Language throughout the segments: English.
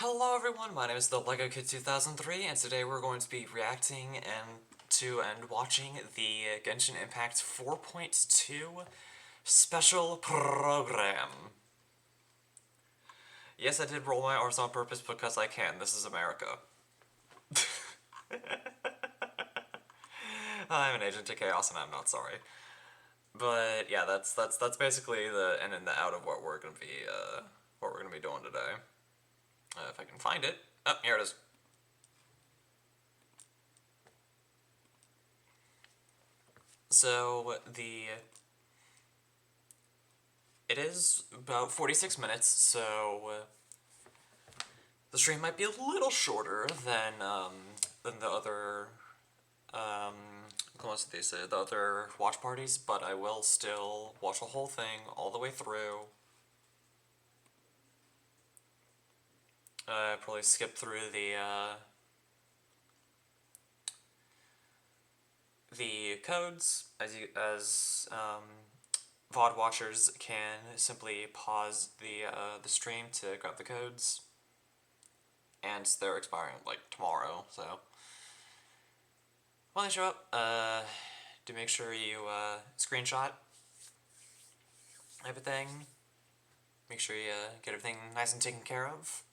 Hello everyone, my name is the Lego Kid 2003, and today we're going to be reacting and watching the Genshin Impact 4.2 special program. Yes, I did roll my R's on purpose because I can. This is America. I'm an agent of chaos and I'm not sorry. But yeah, that's basically the in and the out of what we're gonna be doing today. If I can find it. Oh, here it is. So it is about 46 minutes, so the stream might be a little shorter than the other what did they say, the other watch parties, but I will still watch the whole thing all the way through. Probably skip through the codes as VOD watchers can simply pause the stream to grab the codes, and they're expiring like tomorrow. So when they show up, do make sure you screenshot everything. Make sure you get everything nice and taken care of,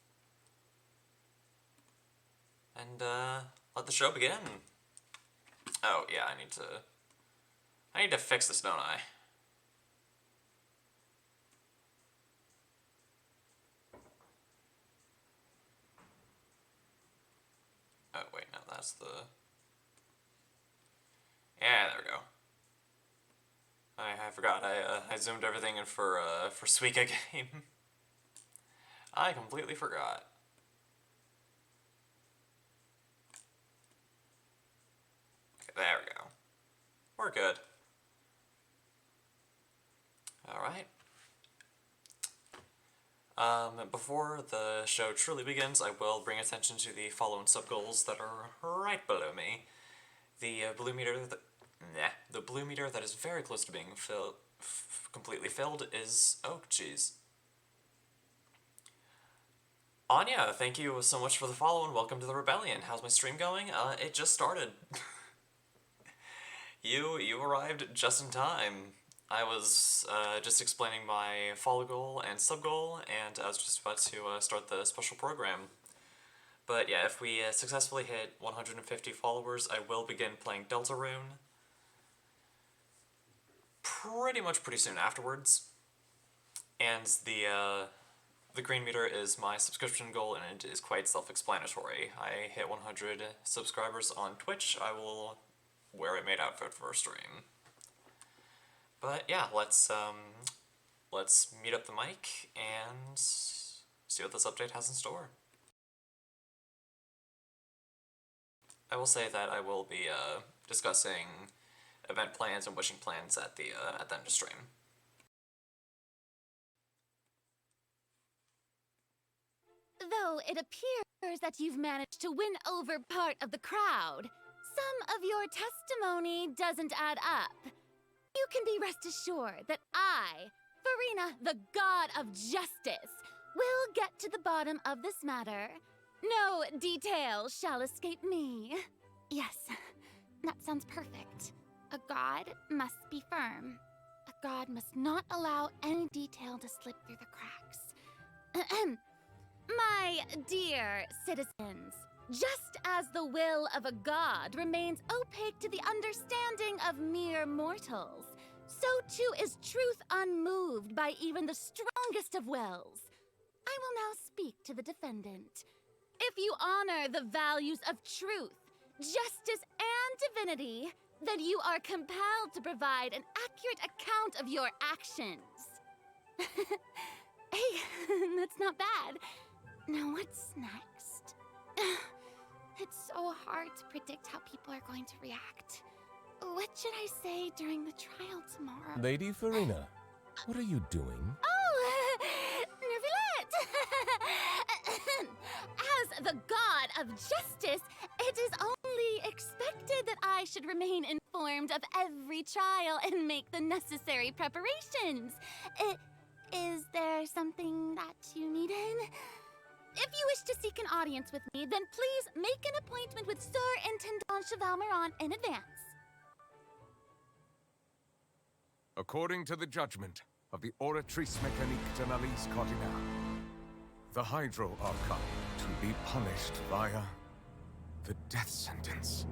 and let the show begin. Oh yeah, I need to fix this, don't I? Oh wait, no, that's the... Yeah, there we go. I forgot, I zoomed everything in for Suika game. I completely forgot. Okay, there we go. We're good. Alright. Before the show truly begins, I will bring attention to the following sub-goals that are right below me. The blue meter that is very close to being completely filled is... Oh, jeez. Anya, thank you so much for the follow and welcome to the Rebellion. How's my stream going? It just started. You arrived just in time. I was just explaining my follow goal and sub goal, and I was just about to start the special program. But yeah, if we successfully hit 150 followers, I will begin playing Deltarune. Pretty soon afterwards. And the green meter is my subscription goal, and it is quite self-explanatory. I hit 100 subscribers on Twitch, I will wear a maid outfit for a stream. But yeah, let's meet up the mic and see what this update has in store. I will say that I will be discussing event plans and wishing plans at the end of stream. Though it appears that you've managed to win over part of the crowd, some of your testimony doesn't add up. You can be rest assured that I, Farina, the God of Justice, will get to the bottom of this matter. No detail shall escape me. Yes, that sounds perfect. A god must be firm. A god must not allow any detail to slip through the cracks. My dear citizens, just as the will of a god remains opaque to the understanding of mere mortals, so too is truth unmoved by even the strongest of wills. I will now speak to the defendant. If you honor the values of truth, justice, and divinity, then you are compelled to provide an accurate account of your actions. Hey, that's not bad. Now what's next? It's so hard to predict how people are going to react. What should I say during the trial tomorrow? Lady Farina, what are you doing? Oh, Nervillette! As the god of justice, it is only expected that I should remain informed of every trial and make the necessary preparations. Is there something that you needed? If you wish to seek an audience with me, then please make an appointment with Sir Intendant Chevalmeron in advance. According to the judgment of the Oratrice Mécanique d'Analyse Cardinale, the Hydro Archon to be punished via the death sentence.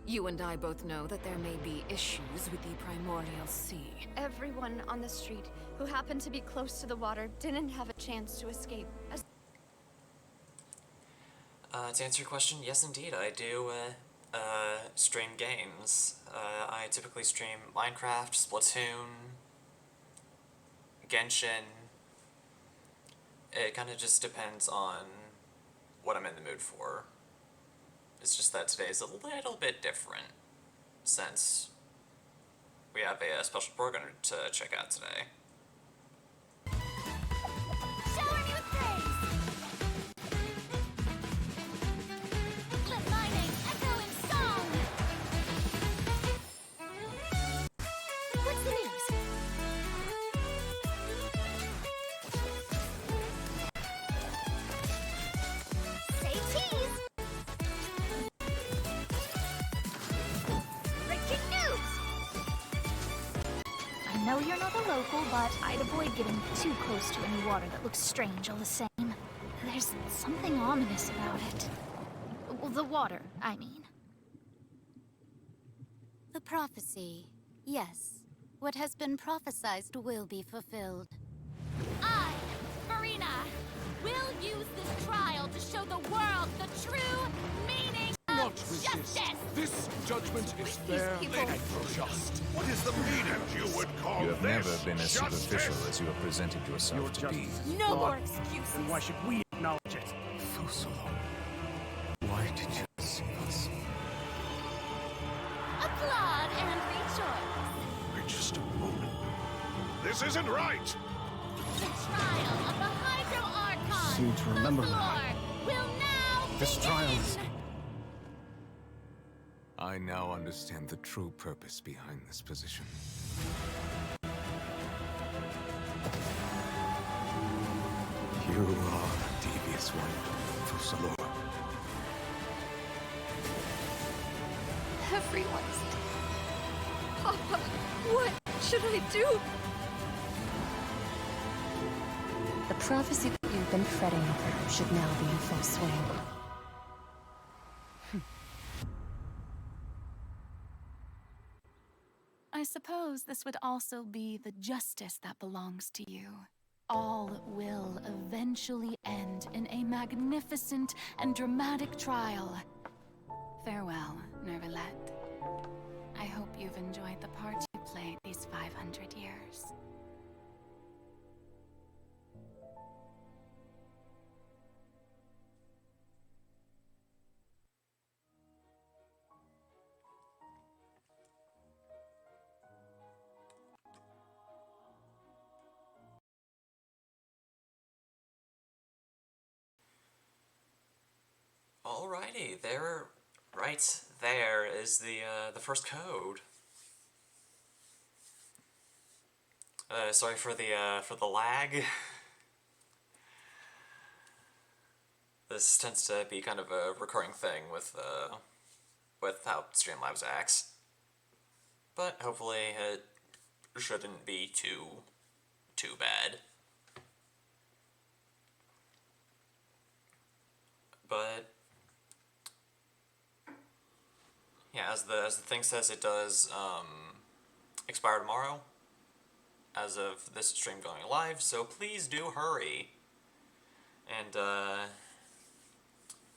You and I both know that there may be issues with the Primordial Sea. Everyone on the street who happened to be close to the water didn't have a chance to escape. To answer your question, yes indeed, I do stream games. I typically stream Minecraft, Splatoon, Genshin. It kind of just depends on what I'm in the mood for. It's just that today's a little bit different, since we have a special program to check out today. Shower me with praise! Let my name echo in song! What's the news? Say cheese! Breaking news! I know you're not a local, but I'd avoid getting too close to any water that looks strange all the same. There's something ominous about it. Well, the water, I mean. The prophecy. Yes. What has been prophesized will be fulfilled. I, Marina, will use this trial to show the world the true meaning of justice! This judgment is fair and just. What is the meaning you would call You have this never been as justice? superficial as you have presented yourself to be. No more excuses! Then why should we acknowledge it? Fusalo, why did you deceive us? Applaud and rejoice! We're just a moment. This isn't right! The trial of the Hydro Archon! Seem to remember the that. floor will now This begin! trial is- I now understand the true purpose behind this position. You are a devious one, Fusalo. Everyone's... Papa, what should I do? The prophecy that you've been fretting over should now be in full swing. I suppose this would also be the justice that belongs to you. All will eventually end in a magnificent and dramatic trial. Farewell, Nervalette. I hope you've enjoyed the part you played these 500 years. Alrighty, right there is the first code. Sorry for the lag. This tends to be kind of a recurring thing with how Streamlabs acts, but hopefully it shouldn't be too bad. But yeah, as the thing says, it does expire tomorrow as of this stream going live, so please do hurry. And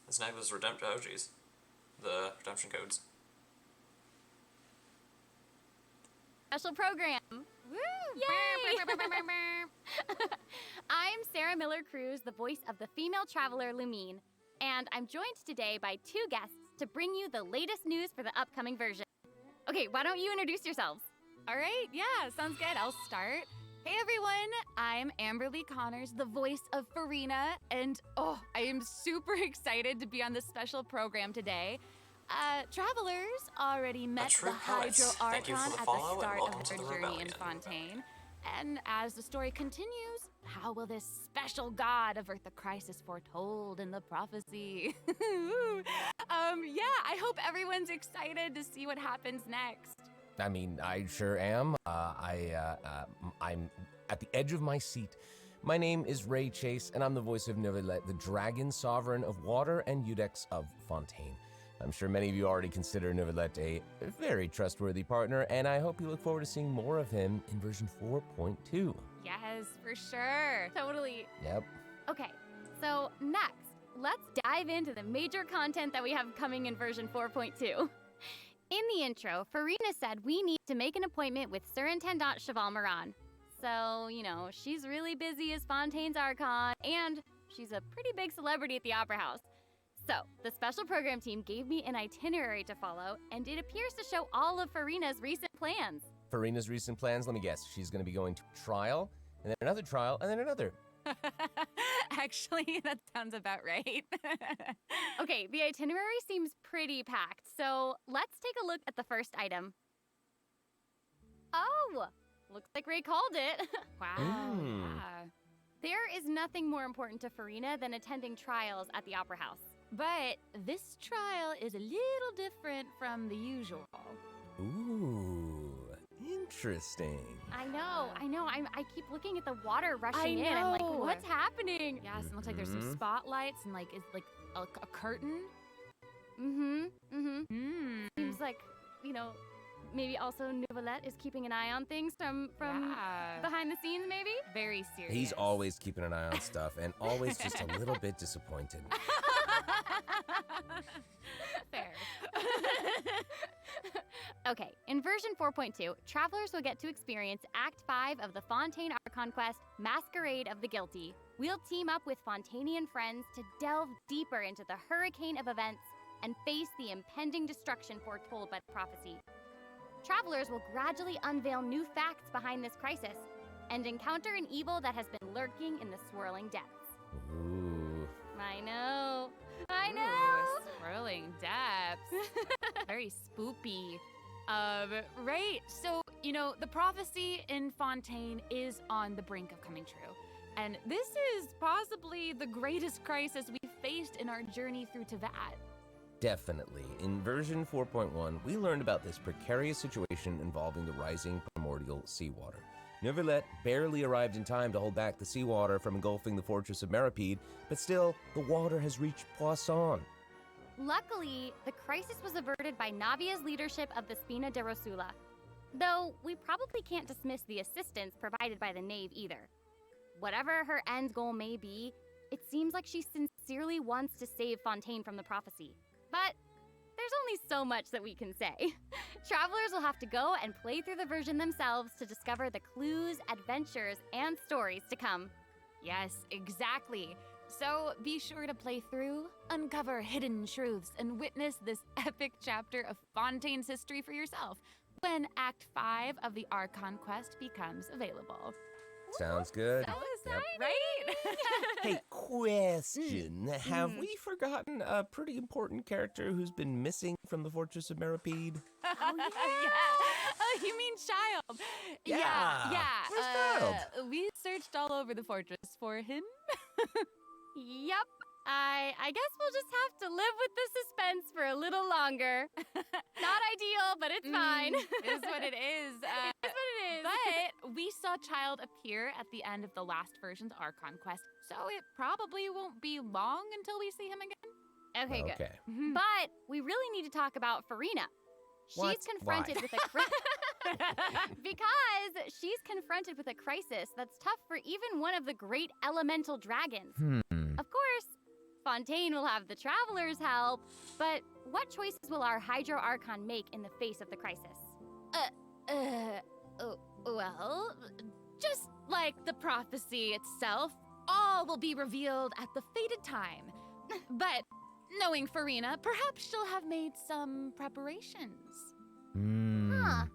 let's nag those the redemption codes. Special program. Woo! Yay! I'm Sarah Miller Cruz, the voice of the female traveler Lumine, and I'm joined today by two guests to bring you the latest news for the upcoming version. Okay, why don't you introduce yourselves? All right, yeah, sounds good. I'll start. Hey everyone, I'm Amberly Connors, the voice of Farina, and I am super excited to be on this special program today. Travelers already met true the poet. Hydro Thank you Archon for the at follow the and start welcome of to their the journey in rebellion. Fontaine. And as the story continues, how will this special god avert the crisis foretold in the prophecy? Yeah, I hope everyone's excited to see what happens next. I mean, I sure am. I'm at the edge of my seat. My name is Ray Chase, and I'm the voice of Neuvillette, the dragon sovereign of water and Eudex of Fontaine. I'm sure many of you already consider Neuvillette a very trustworthy partner, and I hope you look forward to seeing more of him in version 4.2. Yes, for sure. Totally. Yep. Okay, so next, let's dive into the major content that we have coming in version 4.2. In the intro, Farina said we need to make an appointment with Surintendant Cheval Moran. So, you know, she's really busy as Fontaine's Archon, and she's a pretty big celebrity at the Opera House. So, the special program team gave me an itinerary to follow, and it appears to show all of Farina's recent plans. Farina's recent plans, let me guess, she's going to be going to trial, and then another trial, and then another. Actually, that sounds about right. Okay, the itinerary seems pretty packed, so let's take a look at the first item. Oh, looks like Ray called it. Wow. Yeah. There is nothing more important to Farina than attending trials at the Opera House. But this trial is a little different from the usual. Ooh, interesting. I know. I keep looking at the water rushing in. know. I'm like, what's happening? Yes, it looks like there's some spotlights and like it's like a curtain. Seems like, you know, maybe also Neuvillette is keeping an eye on things from behind the scenes, maybe? Very serious. He's always keeping an eye on stuff and always just a little bit disappointed. Fair. Okay, in version 4.2, travelers will get to experience Act 5 of the Fontaine Archon quest, Masquerade of the Guilty. We'll team up with Fontainian friends to delve deeper into the hurricane of events and face the impending destruction foretold by the prophecy. Travelers will gradually unveil new facts behind this crisis and encounter an evil that has been lurking in the swirling depths. Ooh. I know. Ooh, swirling depths. Very spoopy. Right, so, you know, the prophecy in Fontaine is on the brink of coming true. And this is possibly the greatest crisis we've faced in our journey through Teyvat. Definitely. In version 4.1, we learned about this precarious situation involving the rising primordial seawater. Neuvillette barely arrived in time to hold back the seawater from engulfing the fortress of Meripede, but still, the water has reached Poisson. Luckily, the crisis was averted by Navia's leadership of the Spina de Rosula. Though, we probably can't dismiss the assistance provided by the Knave either. Whatever her end goal may be, it seems like she sincerely wants to save Fontaine from the prophecy. But there's only so much that we can say. Travelers will have to go and play through the version themselves to discover the clues, adventures, and stories to come. Yes, exactly. So be sure to play through, uncover hidden truths, and witness this epic chapter of Fontaine's history for yourself when Act 5 of the Archon quest becomes available. Sounds good. So exciting, right? Hey, question. Have we forgotten a pretty important character who's been missing from the Fortress of Meripede? Oh, yeah. Oh, you mean Child? Yeah. Where's Child? We searched all over the fortress for him. Yep. I guess we'll just have to live with the suspense for a little longer. Not ideal, but it's fine. Is what it is. It is what it is. But we saw Child appear at the end of the last version's Archon quest, so it probably won't be long until we see him again. Okay, good. Okay. But we really need to talk about Farina. What? She's confronted Why? with a because she's confronted with a crisis that's tough for even one of the great elemental dragons. Of course, Fontaine will have the travelers help, but what choices will our Hydro Archon make in the face of the crisis? Well, just like the prophecy itself, all will be revealed at the fated time. But knowing Farina, perhaps she'll have made some preparations.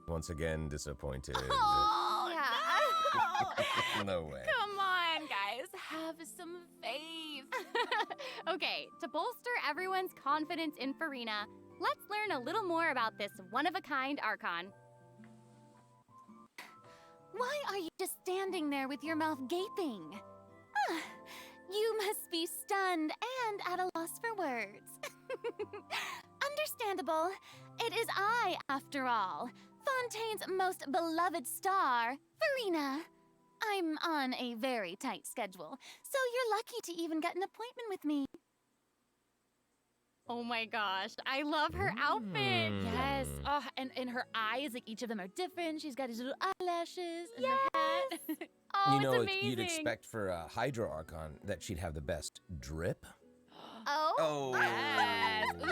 Once again, disappointed. Oh, yeah. No way. Come on, guys, have some faith. Okay, to bolster everyone's confidence in Farina, let's learn a little more about this one-of-a-kind Archon. Why are you just standing there with your mouth gaping? Ah, you must be stunned and at a loss for words. Understandable. It is I, after all, Fontaine's most beloved star, Farina. I'm on a very tight schedule, so you're lucky to even get an appointment with me. Oh my gosh, I love her outfit. Yes. Oh, and her eyes, like each of them are different. She's got these little eyelashes and her hat. Oh, You know, it's amazing. you'd expect for a Hydro Archon that she'd have the best drip. Oh? Yes. Ooh.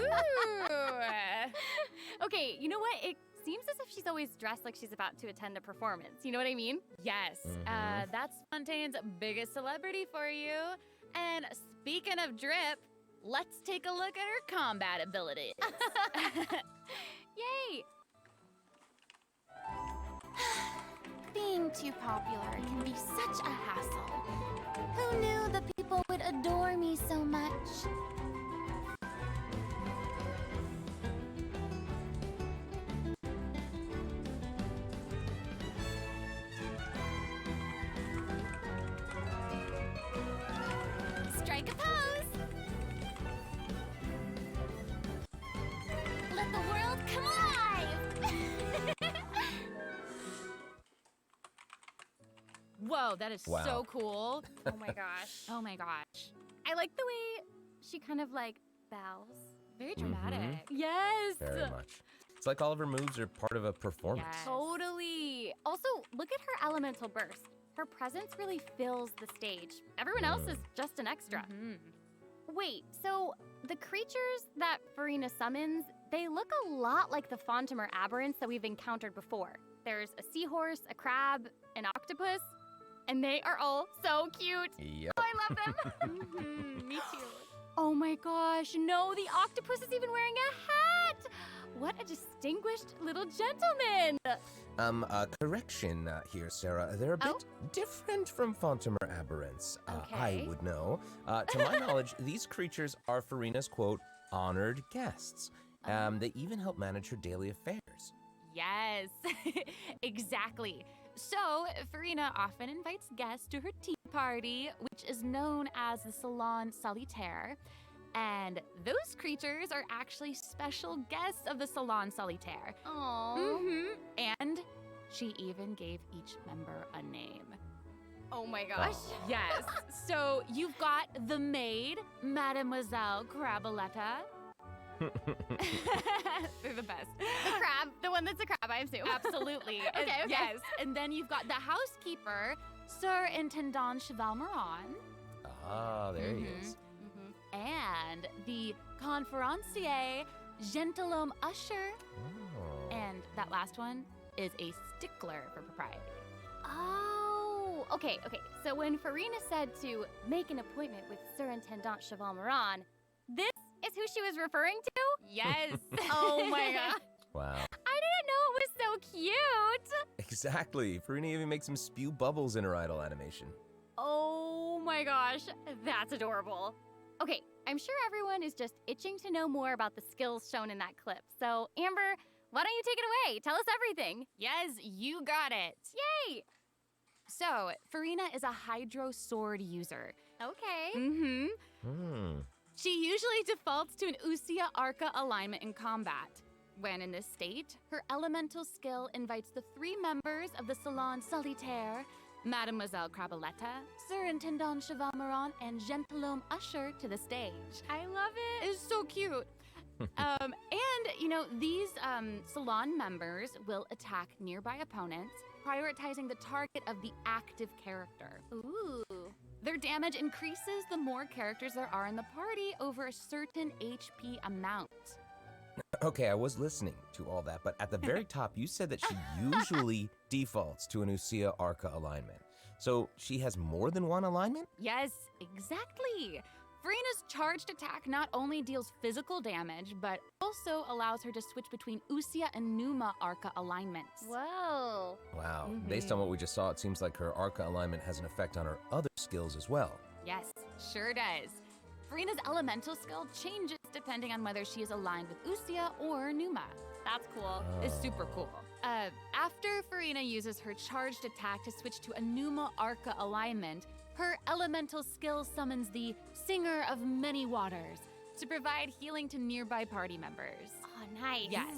Okay, you know what? It seems as if she's always dressed like she's about to attend a performance. You know what I mean? Yes. That's Fontaine's biggest celebrity for you. And speaking of drip, let's take a look at her combat abilities. Yay! Being too popular can be such a hassle. Who knew the people would adore me so much? Strike a pose! Let the world come alive! Whoa, that is Wow. so cool. Oh my gosh. Oh my gosh. I like the way she kind of like bows. Very dramatic. Yes! Very much. It's like all of her moves are part of a performance. Yes. Totally. Also, look at her elemental burst. Her presence really fills the stage. Everyone else is just an extra. Wait, so the creatures that Farina summons, they look a lot like the Fontimer aberrants that we've encountered before. There's a seahorse, a crab, an octopus, and they are all so cute. Yep. I love them. Me too. Oh my gosh, no, the octopus is even wearing a hat. What a distinguished little gentleman. Correction here, Sarah. They're a bit different from Fontimer aberrants. I Okay. would know. To my knowledge, these creatures are Farina's, quote, honored guests. They even help manage her daily affairs. Yes, exactly. So, Farina often invites guests to her tea party, which is known as the Salon Solitaire. And those creatures are actually special guests of the Salon Solitaire. Aww. And she even gave each member a name. Oh my gosh. Yes. So you've got the maid, Mademoiselle Craboletta. They're the best. The crab, the one that's a crab, I assume. Absolutely. Okay. Yes. And then you've got the housekeeper, Sir Intendant Cheval Moran. Ah, there he is. And the conferencier, Gentilhomme Usher. Oh. And that last one is a stickler for propriety. Oh, okay. So when Farina said to make an appointment with Sir Intendant Cheval Moran, this is who she was referring to? Yes. Oh my god. Wow. I didn't know it was so cute. Exactly. Farina even makes him spew bubbles in her idol animation. Oh my gosh, that's adorable. Okay, I'm sure everyone is just itching to know more about the skills shown in that clip. So, Amber, why don't you take it away? Tell us everything. Yes, you got it. Yay! So, Farina is a Hydro Sword user. Okay. She usually defaults to an Usia Arca alignment in combat. When in this state, her elemental skill invites the three members of the Salon Solitaire, Mademoiselle Craboletta, Sir Intendant Cheval Moran, and Gentilhomme Usher to the stage. I love it. It's so cute. And, you know, these salon members will attack nearby opponents, prioritizing the target of the active character. Ooh. Their damage increases the more characters there are in the party over a certain HP amount. Okay, I was listening to all that, but at the very top, you said that she usually defaults to an Usia Arca alignment. So she has more than one alignment? Yes, exactly. Farina's charged attack not only deals physical damage, but also allows her to switch between Usia and Numa Arca alignments. Whoa. Wow. Based on what we just saw, it seems like her Arca alignment has an effect on her other skills as well. Yes, sure does. Farina's elemental skill changes depending on whether she is aligned with Usia or Numa. That's cool. It's super cool. After Farina uses her charged attack to switch to a Numa Arca alignment, her elemental skill summons the Singer of Many Waters to provide healing to nearby party members. Oh, nice. Yes.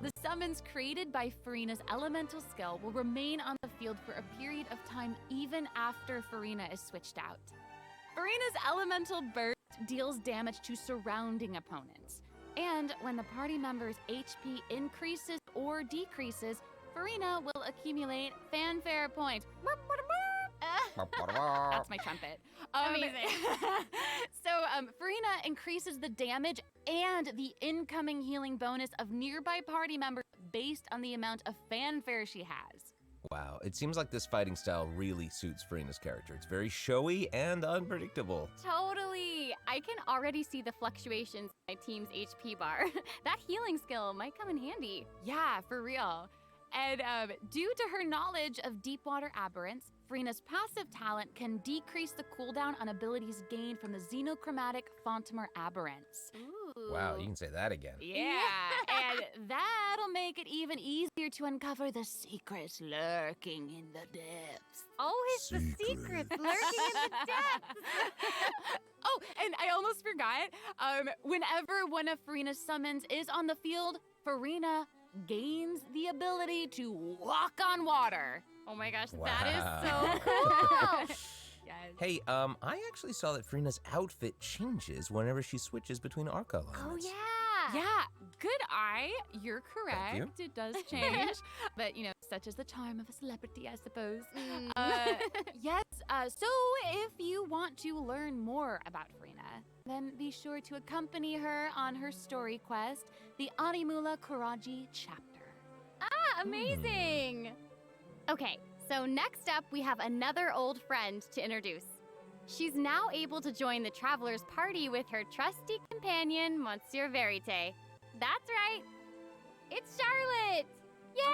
The summons created by Farina's elemental skill will remain on the field for a period of time even after Farina is switched out. Farina's elemental burst deals damage to surrounding opponents. And when the party member's HP increases or decreases, Farina will accumulate fanfare points. That's my trumpet. Amazing. So Farina increases the damage and the incoming healing bonus of nearby party members based on the amount of fanfare she has. Wow, it seems like this fighting style really suits Farina's character. It's very showy and unpredictable. Totally. I can already see the fluctuations in my team's HP bar. That healing skill might come in handy. Yeah, for real. And due to her knowledge of deep-water aberrants, Farina's passive talent can decrease the cooldown on abilities gained from the xenochromatic Fontamer aberrants. Ooh. Wow, you can say that again. Yeah, and that'll make it even easier to uncover the secrets lurking in the depths. Always the secrets lurking in the depths. Oh, and I almost forgot. Whenever one of Farina's summons is on the field, Farina gains the ability to walk on water. Oh my gosh, Wow. that is so cool. Yes. Hey, I actually saw that Farina's outfit changes whenever she switches between Arca Oh alignments. yeah. Yeah, good eye. You're correct. you. It does change. But, such is the charm of a celebrity, I suppose. Yes, so if you want to learn more about Farina, then be sure to accompany her on her story quest, the Animula Kuraji chapter. Ah, amazing. Okay, so next up we have another old friend to introduce. She's now able to join the traveler's party with her trusty companion, Monsieur Verite. That's right. It's Charlotte. Yay!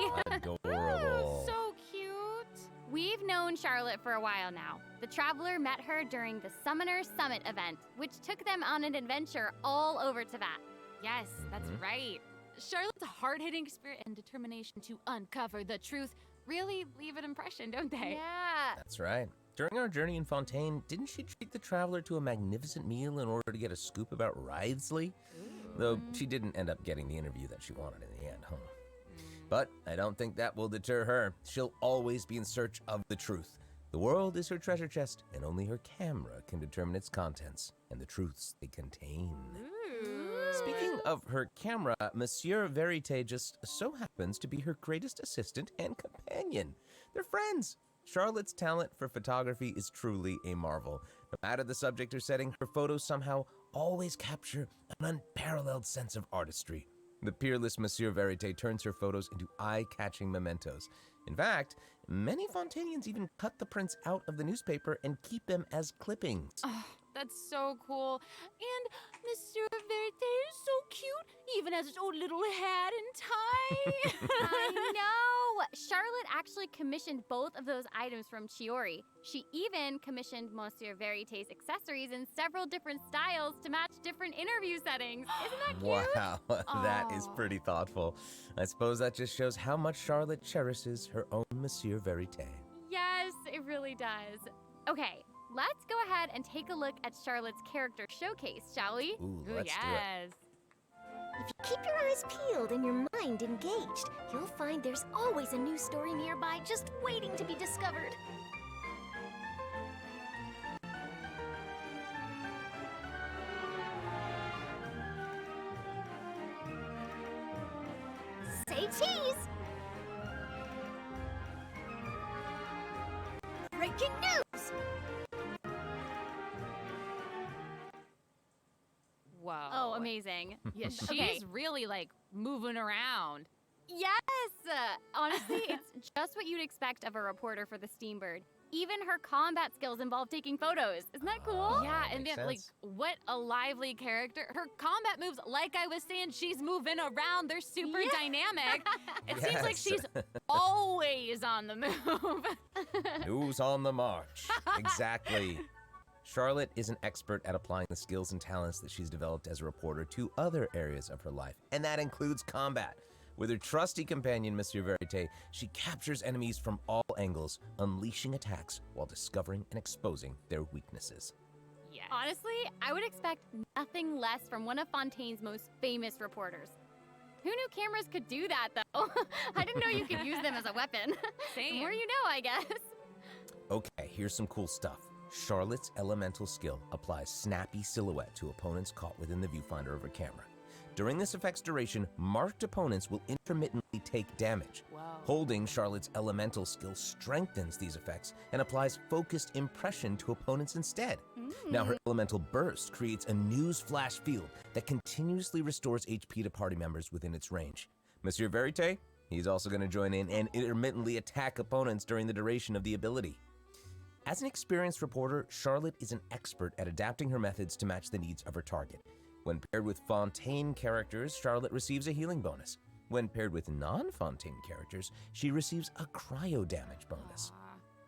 Aw, adorable. So cute. We've known Charlotte for a while now. The traveler met her during the Summoner Summit event, which took them on an adventure all over Teyvat. Yes, that's right. Charlotte's hard-hitting spirit and determination to uncover the truth really leave an impression, don't they? Yeah. That's right. During our journey in Fontaine, didn't she treat the traveler to a magnificent meal in order to get a scoop about Wriothesley? Though she didn't end up getting the interview that she wanted in the end, huh? But I don't think that will deter her. She'll always be in search of the truth. The world is her treasure chest, and only her camera can determine its contents and the truths they contain. Speaking of her camera, Monsieur Verite just so happens to be her greatest assistant and companion. They're friends. Charlotte's talent for photography is truly a marvel. No matter the subject or setting, her photos somehow always capture an unparalleled sense of artistry. The peerless Monsieur Verite turns her photos into eye-catching mementos. In fact, many Fontainians even cut the prints out of the newspaper and keep them as clippings. Oh, that's so cool. And Monsieur Verite is so cute, even has his own little hat and tie. I know! Charlotte actually commissioned both of those items from Chiori. She even commissioned Monsieur Verite's accessories in several different styles to match different interview settings. Isn't that cute? Wow, that is pretty thoughtful. I suppose that just shows how much Charlotte cherishes her own Monsieur Verite. Yes, it really does. Okay, let's go ahead and take a look at Charlotte's character showcase, shall we? Ooh, let's do it. yes. If you keep your eyes peeled and your mind engaged, you'll find there's always a new story nearby just waiting to be discovered. Say cheese! Breaking news! Whoa. Oh, amazing. Yeah, she's Okay. really moving around. Yes! Honestly, it's just what you'd expect of a reporter for the Steambird. Even her combat skills involve taking photos. Isn't that cool? Yeah, and makes then sense. what a lively character. Her combat moves, like I was saying, she's moving around. They're super Yeah. dynamic. It seems like Yes. she's always on the move. Who's on the march? Exactly. Charlotte is an expert at applying the skills and talents that she's developed as a reporter to other areas of her life, and that includes combat. With her trusty companion, Monsieur Verite, she captures enemies from all angles, unleashing attacks while discovering and exposing their weaknesses. Yes. Honestly, I would expect nothing less from one of Fontaine's most famous reporters. Who knew cameras could do that, though? I didn't know you could use them as a weapon. Same. The more you know, I guess. Okay, here's some cool stuff. Charlotte's elemental skill applies snappy silhouette to opponents caught within the viewfinder of her camera. During this effect's duration, marked opponents will intermittently take damage. Wow. Holding Charlotte's elemental skill strengthens these effects and applies focused impression to opponents instead. Now her elemental burst creates a news flash field that continuously restores HP to party members within its range. Monsieur Verite, he's also going to join in and intermittently attack opponents during the duration of the ability. As an experienced reporter, Charlotte is an expert at adapting her methods to match the needs of her target. When paired with Fontaine characters, Charlotte receives a healing bonus. When paired with non-Fontaine characters, she receives a cryo damage bonus.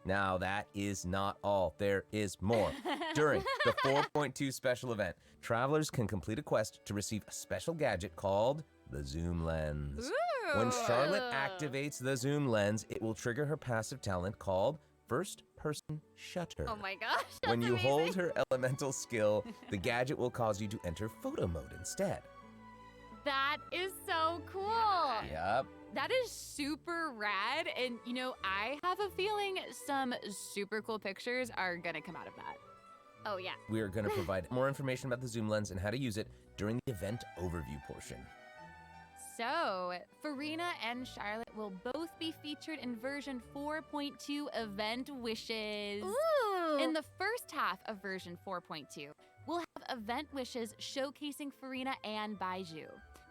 Now that is not all, there is more. During the 4.2 special event, travelers can complete a quest to receive a special gadget called the Zoom Lens. Ooh. When Charlotte activates the Zoom Lens, it will trigger her passive talent called First Person Shutter. Oh my gosh, that's When you amazing. hold her elemental skill, the gadget will cause you to enter photo mode instead. That is so cool. Yep. That is super rad, and you know, I have a feeling some super cool pictures are gonna come out of that. Oh yeah. We are going to provide more information about the Zoom Lens and how to use it during the event overview portion. So, Farina and Charlotte will both be featured in version 4.2 Event Wishes. Ooh. In the first half of version 4.2, we'll have Event Wishes showcasing Farina and Baiju.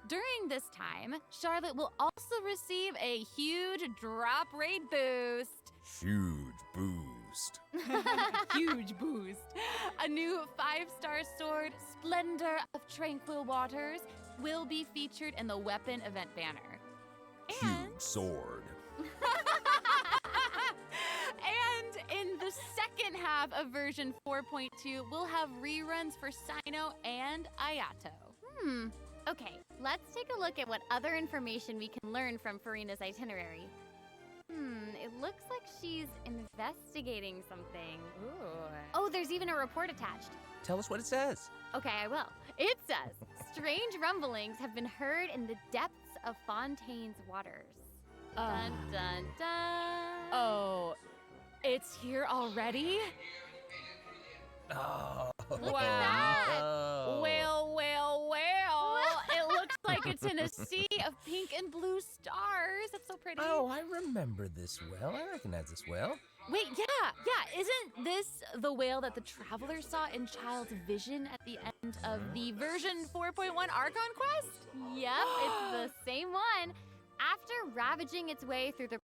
During this time, Charlotte will also receive a huge drop rate boost. Huge boost. Huge boost. A new 5-star sword, Splendor of Tranquil Waters, will be featured in the weapon event banner. Huge sword. And in the second half of version 4.2, we'll have reruns for Sino and Ayato. Okay, let's take a look at what other information we can learn from Farina's itinerary. It looks like she's investigating something. Ooh. Oh, there's even a report attached. Tell us what it says. Okay, I will. It says, strange rumblings have been heard in the depths of Fontaine's waters. Dun, dun, dun. Oh, it's here already? Oh. Look at that. Oh. Well. It looks like it's in a sea of pink and blue stars. That's so pretty. Oh, I remember this well. I recognize this well. Wait, yeah. Isn't this the whale that the traveler saw in Child's vision at the end of the version 4.1 Archon quest? Yep, it's the same one. After ravaging its way through the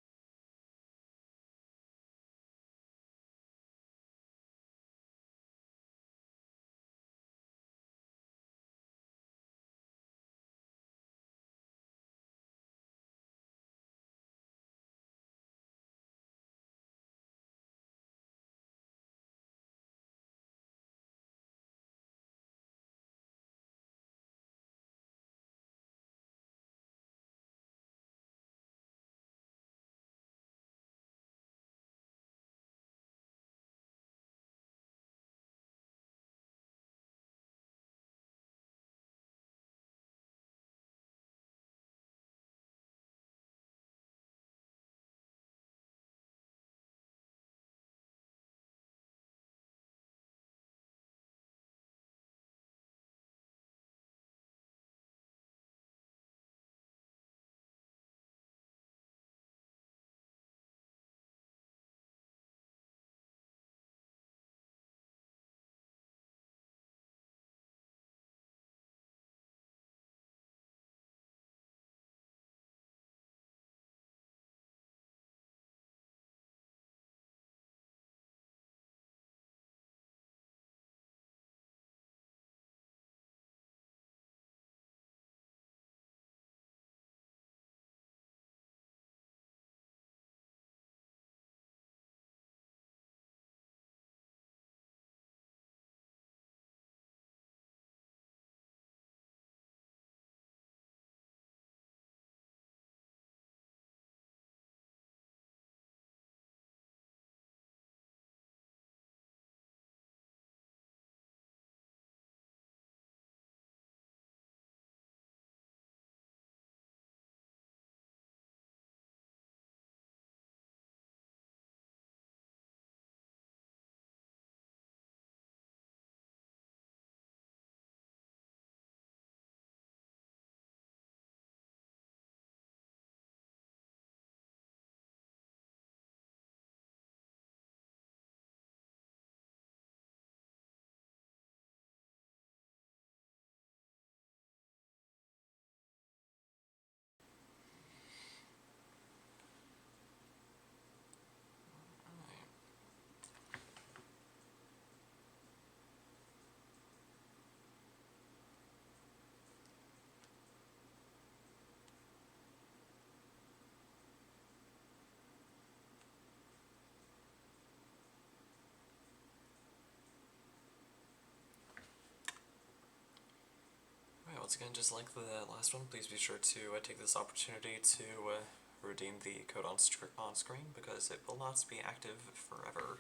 once again, just like the last one, please be sure to take this opportunity to redeem the code on screen, because it will not be active forever.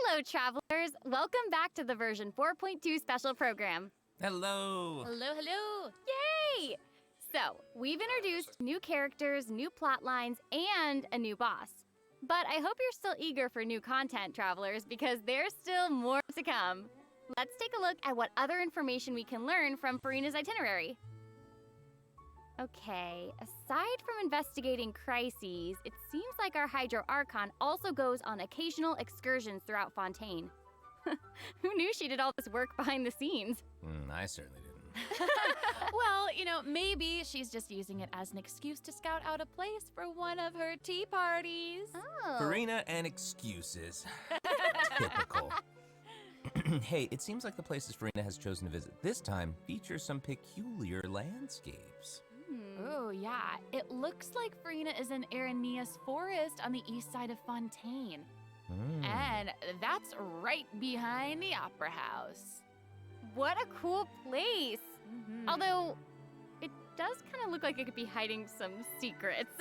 Hello, travelers! Welcome back to the version 4.2 special program. Hello! Hello, hello! Yay! So, we've introduced new characters, new plot lines, and a new boss. But I hope you're still eager for new content, travelers, because there's still more to come. Let's take a look at what other information we can learn from Furina's itinerary. Okay, aside from investigating crises, it seems like our Hydro Archon also goes on occasional excursions throughout Fontaine. Who knew she did all this work behind the scenes? I certainly didn't. Well, you know, maybe she's just using it as an excuse to scout out a place for one of her tea parties. Oh. Farina and excuses. Typical. Hey, it seems like the places Farina has chosen to visit this time feature some peculiar landscapes. Oh, yeah. It looks like Farina is in Aranea's forest on the east side of Fontaine. And that's right behind the Opera House. What a cool place! Although, it does kind of look like it could be hiding some secrets.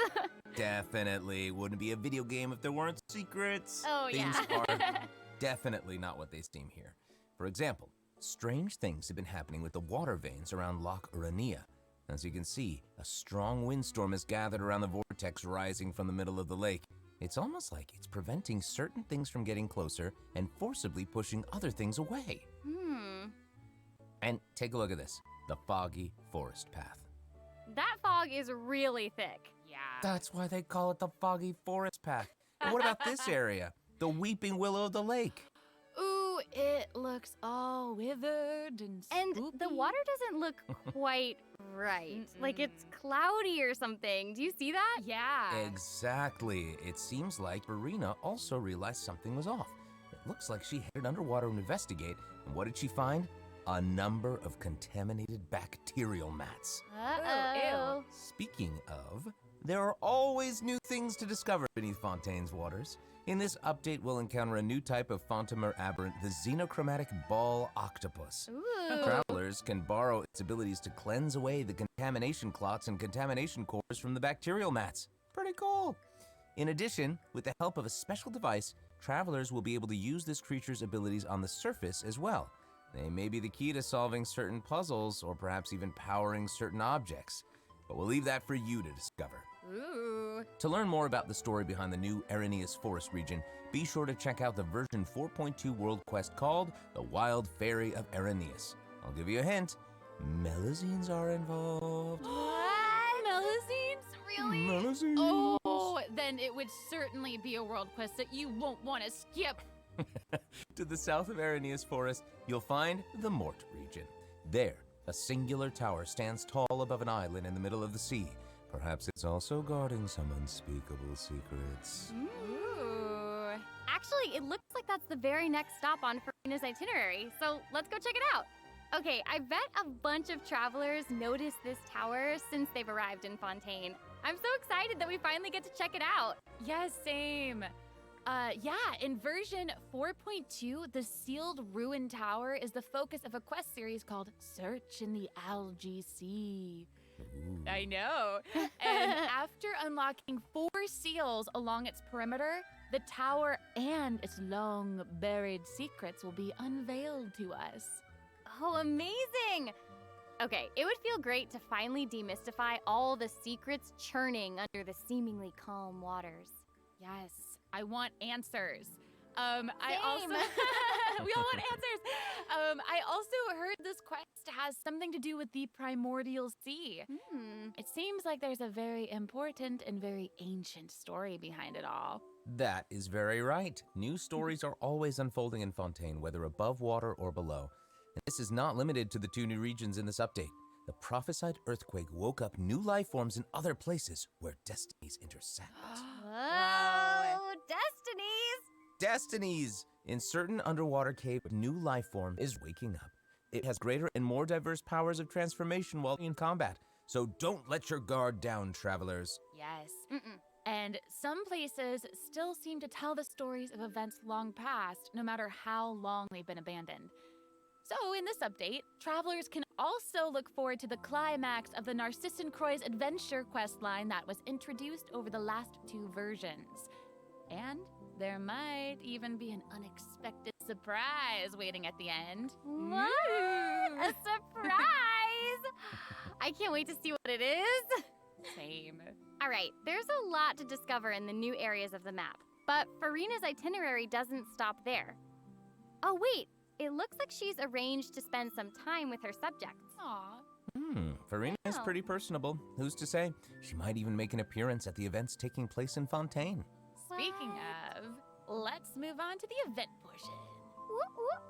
Definitely. Wouldn't be a video game if there weren't secrets. Oh, Things yeah. are definitely not what they seem here. For example, strange things have been happening with the water veins around Loch Aranea. As you can see, a strong windstorm has gathered around the vortex rising from the middle of the lake. It's almost like it's preventing certain things from getting closer and forcibly pushing other things away. And take a look at this, the foggy forest path. That fog is really thick. Yeah. That's why they call it the foggy forest path. And what about this area? The weeping willow of the lake. Ooh, it looks all withered and And spooky. the water doesn't look quite right. Like it's cloudy or something. Do you see that? Yeah. Exactly. It seems like Verena also realized something was off. It looks like she headed underwater to investigate, and what did she find? A number of contaminated bacterial mats. Uh-oh. Speaking of, there are always new things to discover beneath Fontaine's waters. In this update, we'll encounter a new type of Fontamer aberrant, the xenochromatic ball octopus. Ooh. Travelers can borrow its abilities to cleanse away the contamination clots and contamination cores from the bacterial mats. Pretty cool. In addition, with the help of a special device, travelers will be able to use this creature's abilities on the surface as well. They may be the key to solving certain puzzles or perhaps even powering certain objects. But we'll leave that for you to discover. Ooh. To learn more about the story behind the new Aranea's Forest region, be sure to check out the version 4.2 world quest called The Wild Fairy of Araneas. I'll give you a hint. Melazines are involved. What? Melazines? Really? Melazines. Oh, then it would certainly be a world quest that you won't want to skip. To the south of Aranea's Forest, you'll find the Mort region. There, a singular tower stands tall above an island in the middle of the sea. Perhaps it's also guarding some unspeakable secrets. Ooh. Actually, it looks like that's the very next stop on Farina's itinerary, so let's go check it out. Okay, I bet a bunch of travelers noticed this tower since they've arrived in Fontaine. I'm so excited that we finally get to check it out. Yes, same. Yeah, in version 4.2, the sealed ruin tower is the focus of a quest series called Search in the Algae Sea. I know. And after unlocking 4 seals along its perimeter, the tower and its long buried secrets will be unveiled to us. Oh, amazing! Okay, it would feel great to finally demystify all the secrets churning under the seemingly calm waters. Yes, I want answers. I also Same. we all want answers. I also heard this quest has something to do with the primordial sea. It seems like there's a very important and very ancient story behind it all. That is very right. New stories are always unfolding in Fontaine, whether above water or below. And this is not limited to the 2 new regions in this update. The prophesied earthquake woke up new life forms in other places where destinies intersect. Whoa, Destinies! In certain underwater cave, a new life form is waking up. It has greater and more diverse powers of transformation while in combat. So don't let your guard down, travelers. Yes. And some places still seem to tell the stories of events long past, no matter how long they've been abandoned. So, in this update, travelers can also look forward to the climax of the Narcissan Croix's adventure questline that was introduced over the last 2 versions. And there might even be an unexpected surprise waiting at the end. What? A surprise! I can't wait to see what it is. Same. All right, there's a lot to discover in the new areas of the map, but Farina's itinerary doesn't stop there. Oh wait, it looks like she's arranged to spend some time with her subjects. Aww. Farina is pretty personable. Who's to say? She might even make an appearance at the events taking place in Fontaine. Speaking of, let's move on to the event portion. Whoop, whoop.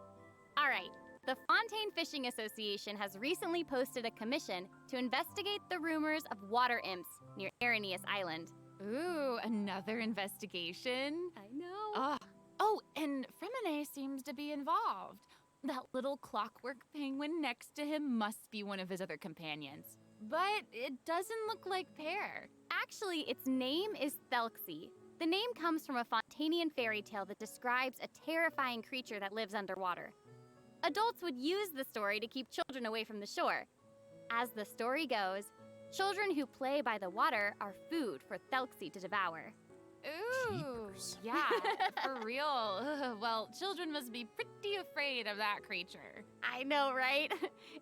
All right, the Fontaine Fishing Association has recently posted a commission to investigate the rumors of water imps near Arrhenius Island. Ooh, another investigation? I know. Oh, and Fremine seems to be involved. That little clockwork penguin next to him must be one of his other companions. But it doesn't look like Pear. Actually, its name is Thelxie. The name comes from a Fontanian fairy tale that describes a terrifying creature that lives underwater. Adults would use the story to keep children away from the shore. As the story goes, children who play by the water are food for Thelxie to devour. Ooh, Jeepers. yeah, for real. Ugh, well, children must be pretty afraid of that creature. I know, right?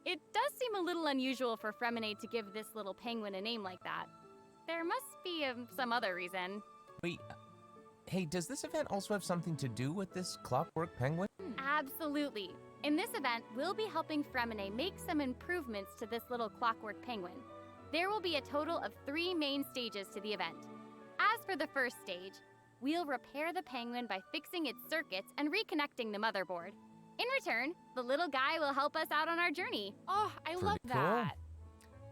It does seem a little unusual for Fremine to give this little penguin a name like that. There must be some other reason. Wait, hey, does this event also have something to do with this clockwork penguin? Absolutely. In this event, we'll be helping Fremine make some improvements to this little clockwork penguin. There will be a total of 3 main stages to the event. As for the first stage, we'll repair the penguin by fixing its circuits and reconnecting the motherboard. In return, the little guy will help us out on our journey. Oh, I love Pretty cool. that.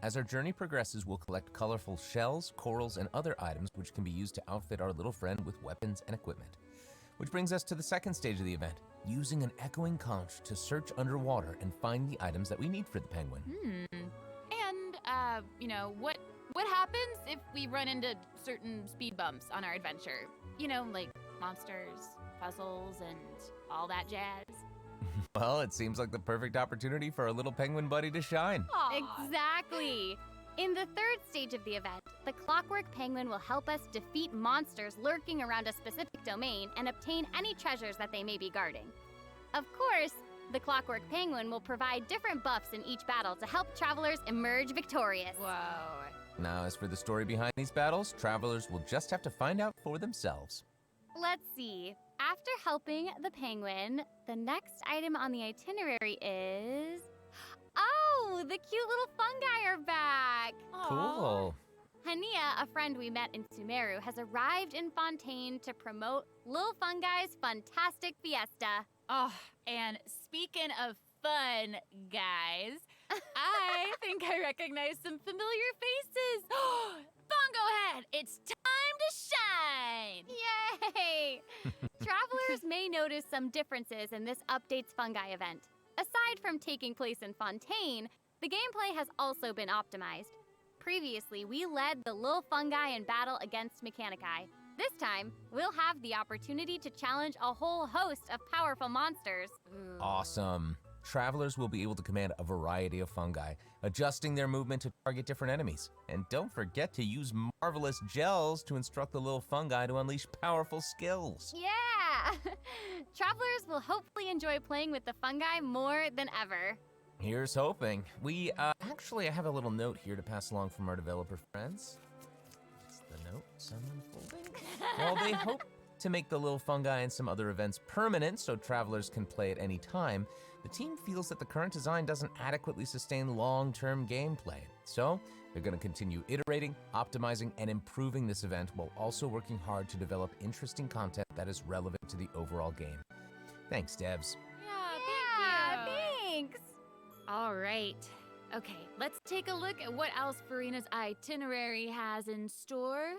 As our journey progresses, we'll collect colorful shells, corals, and other items which can be used to outfit our little friend with weapons and equipment. Which brings us to the second stage of the event, using an echoing conch to search underwater and find the items that we need for the penguin. And, what happens if we run into certain speed bumps on our adventure? You know, like monsters, puzzles, and all that jazz. Well, it seems like the perfect opportunity for our little penguin buddy to shine. Aw. Exactly. In the third stage of the event, the clockwork penguin will help us defeat monsters lurking around a specific domain and obtain any treasures that they may be guarding. Of course, the clockwork penguin will provide different buffs in each battle to help travelers emerge victorious. Whoa. Now, as for the story behind these battles, travelers will just have to find out for themselves. Let's see. After helping the penguin, the next item on the itinerary is... Oh, the cute little fungi are back! Cool. Hania, a friend we met in Sumeru, has arrived in Fontaine to promote Lil Fungi's Fantastic Fiesta. Oh, and speaking of fun, guys, I think I recognize some familiar faces. Bongo Head, it's time to shine! Yay! Travelers may notice some differences in this update's fungi event. Aside from taking place in Fontaine, the gameplay has also been optimized. Previously, we led the Lil Fungi in battle against Mechanici. This time, we'll have the opportunity to challenge a whole host of powerful monsters. Awesome. Travelers will be able to command a variety of fungi, adjusting their movement to target different enemies. And don't forget to use marvelous gels to instruct the little fungi to unleash powerful skills. Yeah! Travelers will hopefully enjoy playing with the fungi more than ever. Here's hoping. Actually, I have a little note here to pass along from our developer friends. It's the note, some unfolding. While they hope to make the little fungi and some other events permanent so travelers can play at any time, the team feels that the current design doesn't adequately sustain long-term gameplay. So, they're going to continue iterating, optimizing, and improving this event while also working hard to develop interesting content that is relevant to the overall game. Thanks, devs. Yeah, thanks! All right. Okay, let's take a look at what else Farina's itinerary has in store.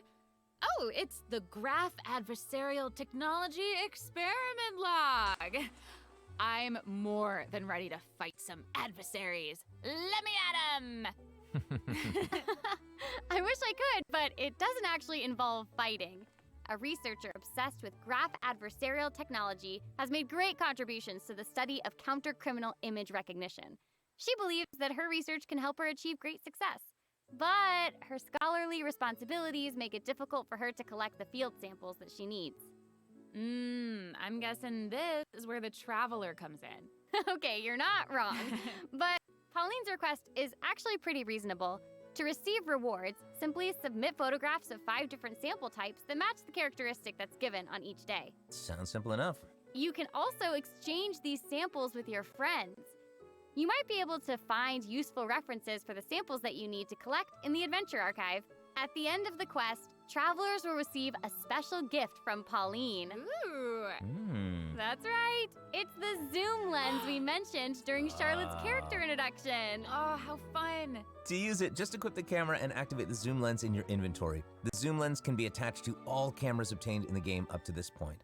Oh, it's the Graph Adversarial Technology Experiment Log. I'm more than ready to fight some adversaries. Let me at 'em! I wish I could, but it doesn't actually involve fighting. A researcher obsessed with graph adversarial technology has made great contributions to the study of counter-criminal image recognition. She believes that her research can help her achieve great success. But her scholarly responsibilities make it difficult for her to collect the field samples that she needs. I'm guessing this is where the Traveler comes in. Okay, you're not wrong. But Pauline's request is actually pretty reasonable. To receive rewards, simply submit photographs of 5 different sample types that match the characteristic that's given on each day. Sounds simple enough. You can also exchange these samples with your friends. You might be able to find useful references for the samples that you need to collect in the Adventure Archive. At the end of the quest, travelers will receive a special gift from Pauline. Ooh. That's right. It's the zoom lens we mentioned during Charlotte's character introduction. Oh, how fun. To use it, just equip the camera and activate the zoom lens in your inventory. The zoom lens can be attached to all cameras obtained in the game up to this point.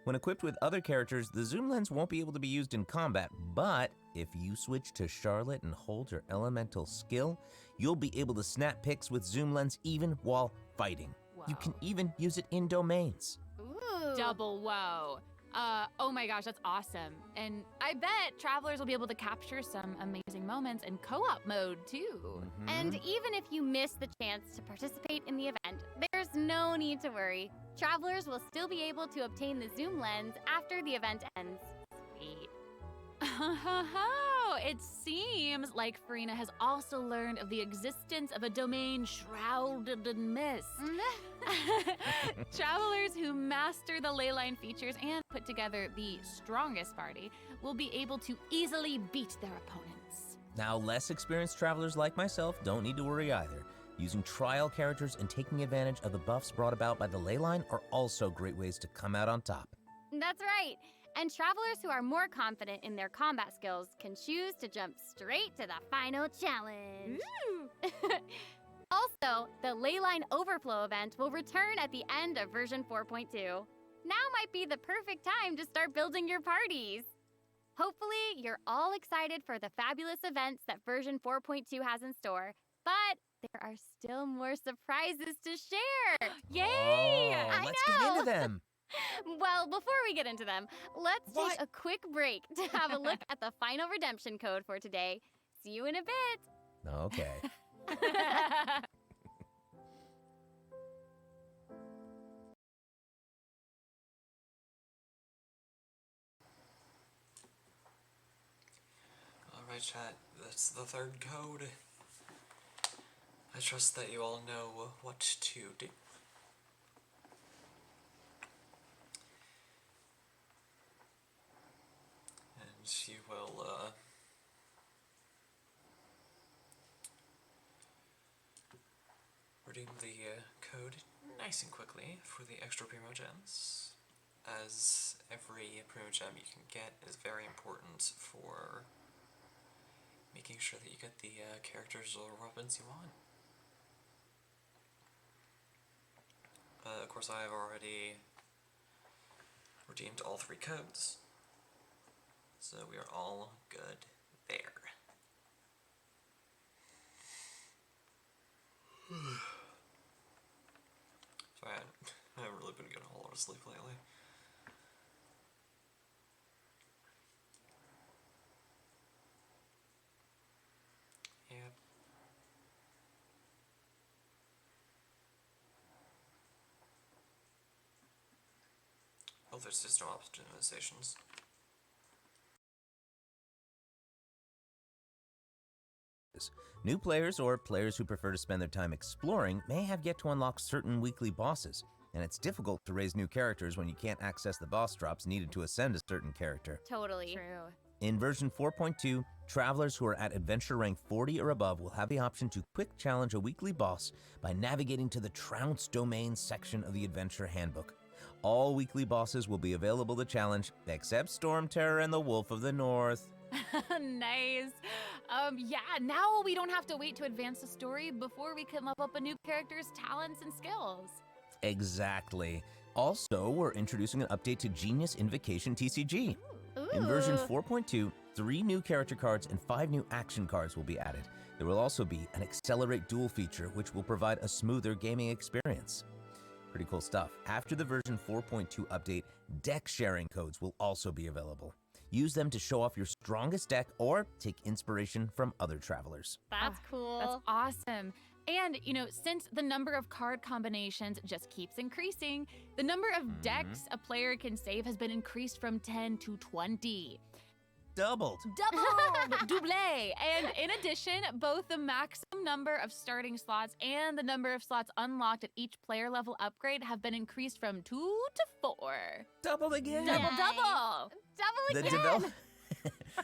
When equipped with other characters, the zoom lens won't be able to be used in combat, but if you switch to Charlotte and hold your elemental skill, you'll be able to snap pics with zoom lens even while fighting. Whoa. You can even use it in domains. Ooh. Double whoa. Oh my gosh, that's awesome. And I bet travelers will be able to capture some amazing moments in co-op mode too. And even if you miss the chance to participate in the event, there's no need to worry. Travelers will still be able to obtain the zoom lens after the event ends. Sweet. It seems like Farina has also learned of the existence of a domain shrouded in mist. Travelers who master the leyline features and put together the strongest party will be able to easily beat their opponents. Now, less experienced travelers like myself don't need to worry either. Using trial characters and taking advantage of the buffs brought about by the leyline are also great ways to come out on top. That's right. And travelers who are more confident in their combat skills can choose to jump straight to the final challenge. Also, the Leyline Overflow event will return at the end of version 4.2. Now might be the perfect time to start building your parties. Hopefully, you're all excited for the fabulous events that version 4.2 has in store, but there are still more surprises to share. Yay! Let's get into them. Well, before we get into them, let's take a quick break to have a look at the final redemption code for today. See you in a bit. Okay. Alright, chat, that's the third code. I trust that you all know what to do. And you will, redeem the code nice and quickly for the extra Primo Gems, as every Primo Gem you can get is very important for making sure that you get the characters or weapons you want. Of course, I have already redeemed all 3 codes, so we are all good there. Sorry, I haven't really been getting a whole lot of sleep lately. Yep. Oh, there's system optimizations. New players or players who prefer to spend their time exploring may have yet to unlock certain weekly bosses, and it's difficult to raise new characters when you can't access the boss drops needed to ascend a certain character. Totally. True. In version 4.2, travelers who are at adventure rank 40 or above will have the option to quick challenge a weekly boss by navigating to the Trounce Domain section of the Adventure Handbook. All weekly bosses will be available to challenge, except Storm Terror and the Wolf of the North. Nice. Yeah, now we don't have to wait to advance the story before we can level up a new character's talents and skills. Exactly. Also, we're introducing an update to Genius Invocation TCG. In version 4.2, 3 new character cards and 5 new action cards will be added. There will also be an Accelerate Duel feature, which will provide a smoother gaming experience. Pretty cool stuff. After the version 4.2 update, deck sharing codes will also be available. Use them to show off your strongest deck or take inspiration from other travelers. That's cool. That's awesome. And, you know, since the number of card combinations just keeps increasing, the number of decks a player can save has been increased from 10 to 20. Doubled. Double! And in addition, both the maximum number of starting slots and the number of slots unlocked at each player level upgrade have been increased from 2 to 4. Doubled again. Double! Double again!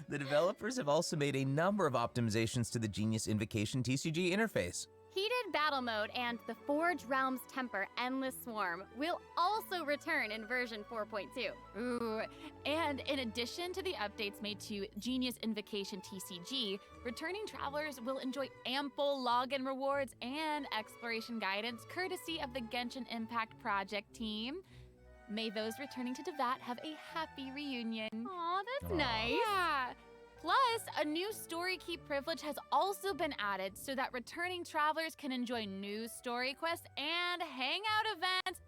The developers have also made a number of optimizations to the Genius Invocation TCG interface. Heated Battle Mode and the Forge Realms Temper Endless Swarm will also return in version 4.2. Ooh, and in addition to the updates made to Genius Invocation TCG, returning travelers will enjoy ample login rewards and exploration guidance courtesy of the Genshin Impact Project team. May those returning to Devat have a happy reunion. Aw, that's nice. Yeah. Plus, a new story keep privilege has also been added so that returning travelers can enjoy new story quests and hangout events.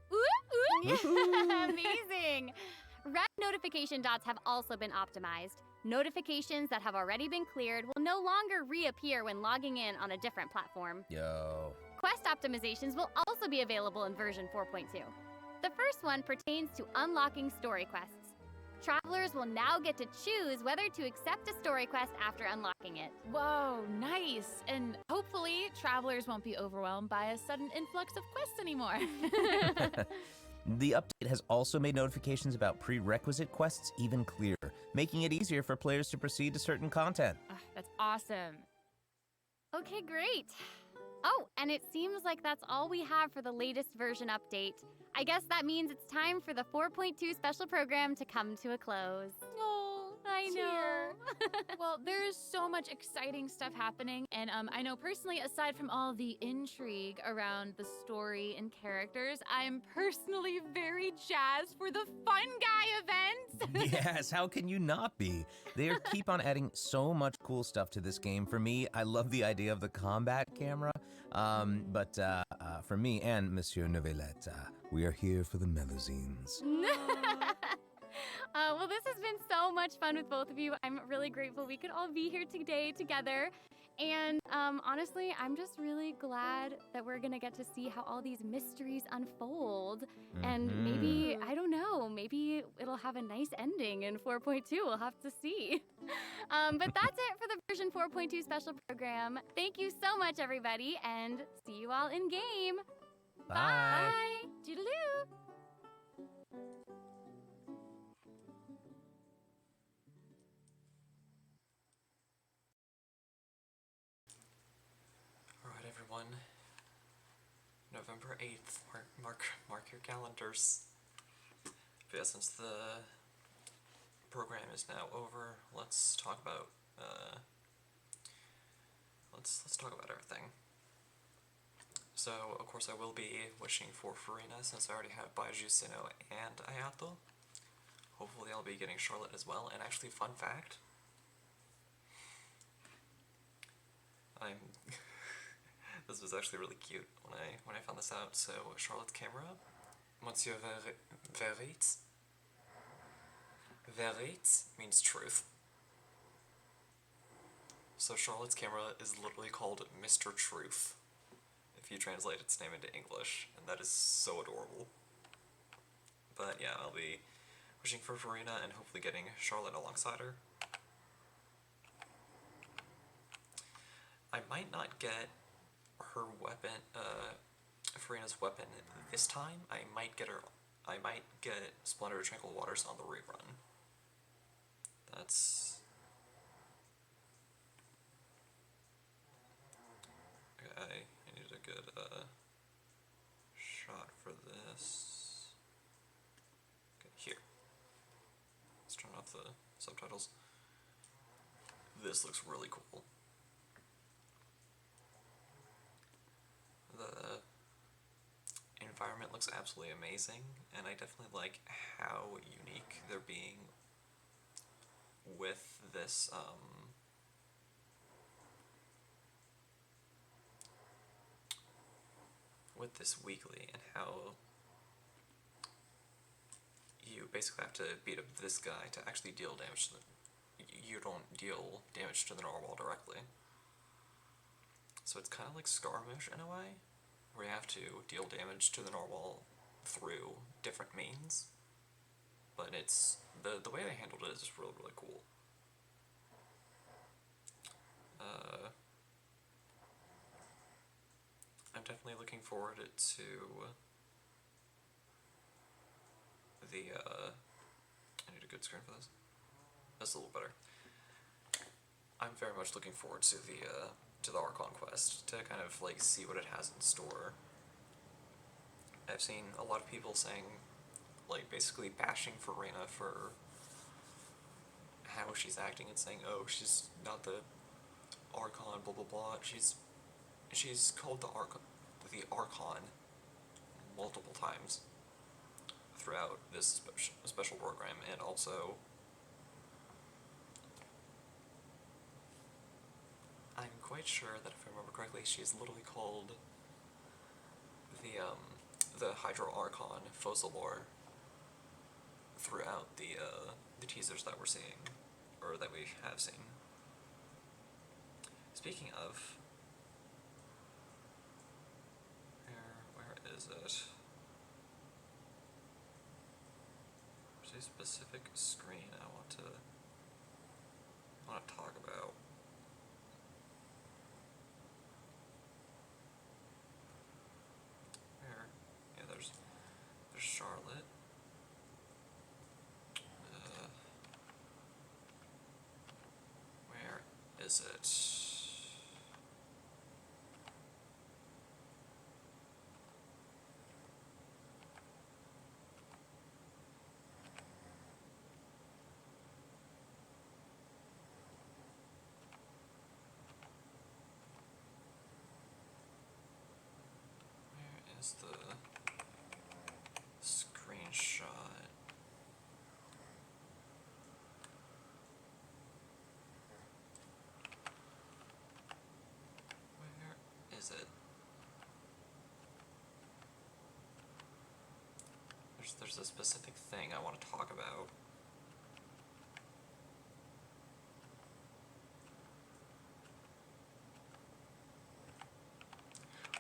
Amazing! Red notification dots have also been optimized. Notifications that have already been cleared will no longer reappear when logging in on a different platform. Yo. Quest optimizations will also be available in version 4.2. The first one pertains to unlocking story quests. Travelers will now get to choose whether to accept a story quest after unlocking it. Whoa, nice. And hopefully, travelers won't be overwhelmed by a sudden influx of quests anymore. The update has also made notifications about prerequisite quests even clearer, making it easier for players to proceed to certain content. That's awesome. Okay, great. Oh, and it seems like that's all we have for the latest version update. I guess that means it's time for the 4.2 special program to come to a close. Oh, I know. Well, there's so much exciting stuff happening, and I know personally, aside from all the intrigue around the story and characters, I'm personally very jazzed for the Fun Guy events. Yes, how can you not be? They keep on adding so much cool stuff to this game. For me, I love the idea of the combat camera, but for me and Monsieur Novelette, we are here for the melazines. Well, this has been so much fun with both of you. I'm really grateful we could all be here today together. And honestly, I'm just really glad that we're going to get to see how all these mysteries unfold. And maybe, I don't know, maybe it'll have a nice ending in 4.2. We'll have to see. But that's it for the version 4.2 special program. Thank you so much, everybody, and see you all in game. Bye. Bye. Toodaloo. Alright, everyone. November 8th. Mark your calendars. But yeah, since the program is now over, let's talk about let's talk about everything. So, of course, I will be wishing for Farina since I already have Baiju, Sinnoh, and Ayato. Hopefully I'll be getting Charlotte as well. And actually, fun fact, this was actually really cute when I found this out. So Charlotte's camera, Monsieur Verite means truth. So Charlotte's camera is literally called Mr. Truth, if you translate its name into English, and that is so adorable. But yeah, I'll be wishing for Farina and hopefully getting Charlotte alongside her. I might not get her weapon, Farina's weapon this time. I might get Splendor Tranquil Waters on the rerun. That's... Okay, I need a good, shot for this. Okay, here. Let's turn off the subtitles. This looks really cool. The environment looks looks absolutely amazing, and I definitely like how unique they're being with this, weekly, and how you basically have to beat up this guy to actually deal damage to you don't deal damage to the normal directly. So it's kind of like Skirmish in a way, where you have to deal damage to the normal through different means. But it's the way they handled it is just really, really cool. I'm definitely looking forward to the, I need a good screen for this. That's a little better. I'm very much looking forward to the Archon quest, to kind of, like, see what it has in store. I've seen a lot of people saying, like, basically bashing Farina for how she's acting and saying, oh, she's not the Archon, blah blah blah. She's called the Archon multiple times throughout this special program, and also I'm quite sure that if I remember correctly, she's literally called the Hydro Archon Focalor throughout the teasers that we're seeing, or that we have seen. Speaking of, where is it? There's a specific screen I want to talk about. Where? Yeah, there's Charlotte. Where is it? Where is the screenshot? Where is it? There's a specific thing I want to talk about.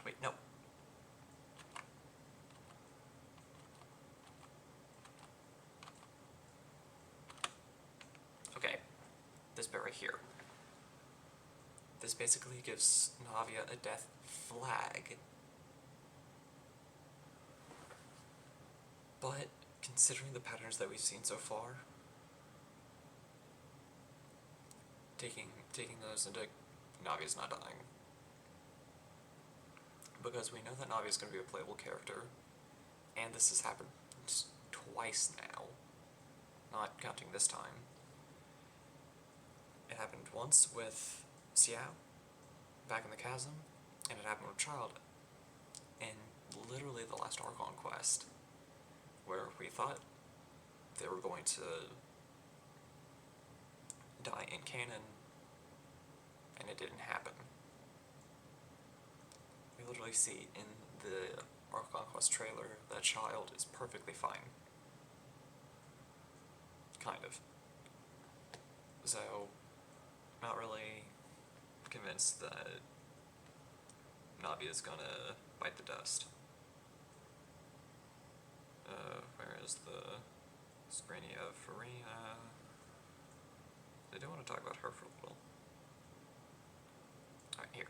Wait, no. Okay, this bit right here. This basically gives Navia a death flag. But considering the patterns that we've seen so far, taking those into Navi's not dying. Because we know that Navi is going to be a playable character, and this has happened twice now, not counting this time. It happened once with Xiao, back in the chasm, and it happened with Child in literally the last Archon quest, where we thought they were going to die in canon, and it didn't happen. We literally see in the Archon quest trailer that Child is perfectly fine. Kind of. So, not really convinced that Navi is gonna bite the dust. Where is the screeny of Farina? I do want to talk about her for a little. Alright, here.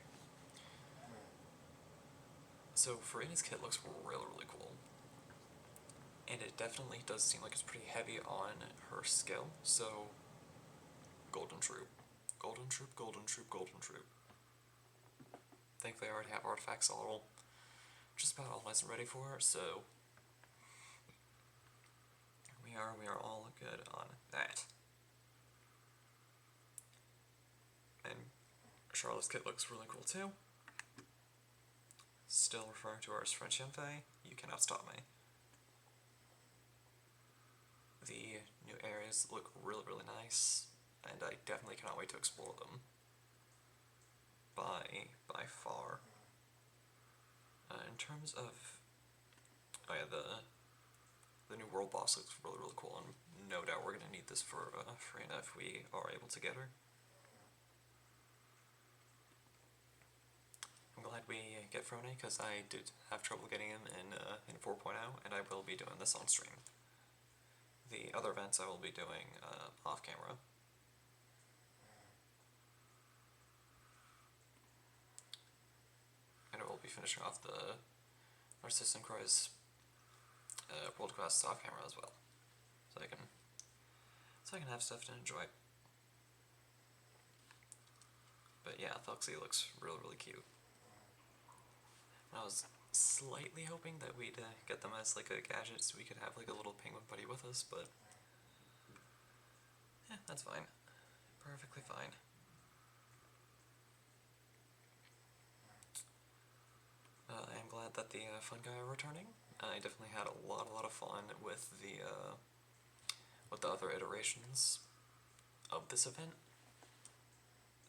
So Farina's kit looks really, really cool. And it definitely does seem like it's pretty heavy on her skill, so Golden Troop. Golden Troop, Golden Troop, Golden Troop. Thankfully I already have artifacts all just about all nice and ready for her, so we are all good on that. And Charlotte's kit looks really cool too. Still referring to her as French Yunfei. You cannot stop me. The new areas look really, really nice, and I definitely cannot wait to explore them. By far. In terms of, oh yeah, the new world boss looks really, really cool, and no doubt we're gonna need this for Farina if we are able to get her. I'm glad we get Frone, because I did have trouble getting him in 4.0, and I will be doing this on stream. The other events I will be doing off camera. And I will be finishing off the Narcissus and Croy's World Quest off camera as well. So I can have stuff to enjoy. But yeah, Thuxley looks really, really cute. I was slightly hoping that we'd get them as like a gadget so we could have like a little penguin buddy with us, but yeah, that's fine. Perfectly fine. I am glad that the fun guy are returning. I definitely had a lot of fun with the other iterations of this event.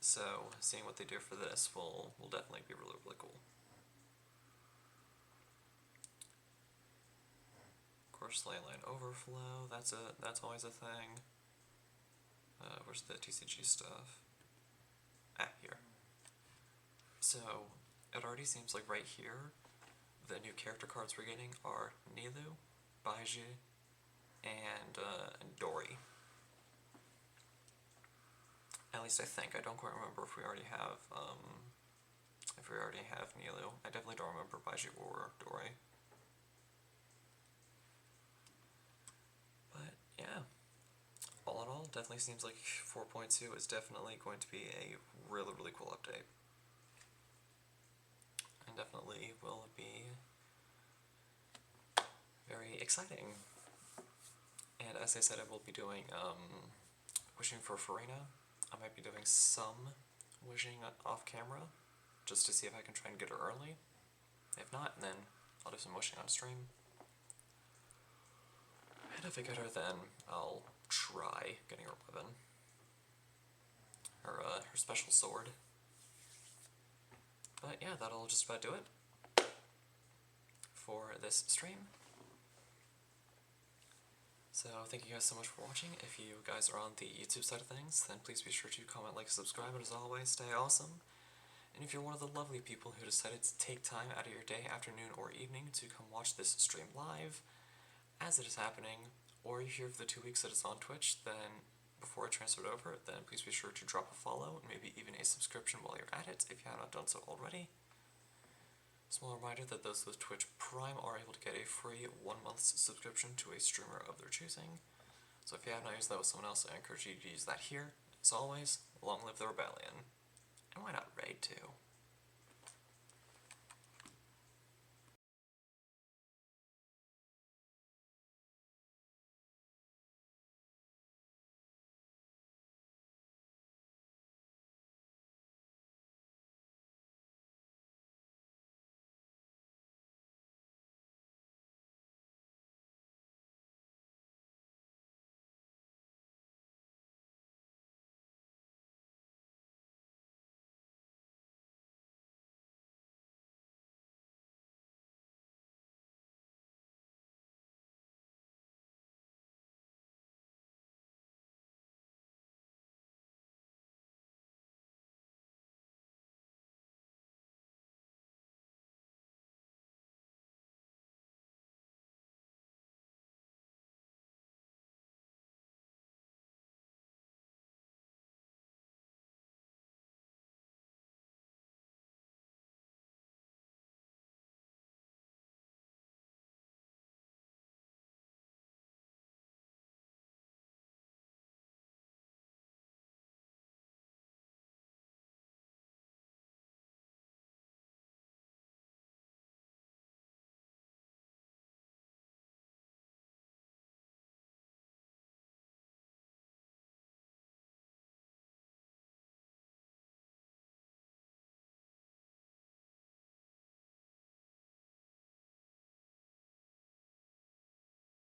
So seeing what they do for this will definitely be really, really cool. Of course, leyline overflow. That's always a thing. Where's the TCG stuff? Ah, here. So it already seems like right here, the new character cards we're getting are Nilu, Baiji, and Dory. At least I think. I don't quite remember if we already have Nilu. I definitely don't remember Baiji or Dory. But yeah, all in all, definitely seems like 4.2 is definitely going to be a really, really cool update. And definitely will be very exciting. And as I said, I will be doing wishing for Farina. I might be doing some wishing off camera, just to see if I can try and get her early. If not, then I'll do some wishing on stream. And if I get her, then I'll try getting her weapon. Her special sword. But yeah, that'll just about do it for this stream. So thank you guys so much for watching. If you guys are on the YouTube side of things, then please be sure to comment, like, subscribe, and as always, stay awesome. And if you're one of the lovely people who decided to take time out of your day, afternoon, or evening to come watch this stream live as it is happening, or you're here for the 2 weeks that it's on Twitch, then before I transfer it over, then please be sure to drop a follow and maybe even a subscription while you're at it if you have not done so already. Small reminder that those with Twitch Prime are able to get a free 1 month's subscription to a streamer of their choosing. So if you have not used that with someone else, I encourage you to use that here. As always, long live the rebellion. And why not raid too?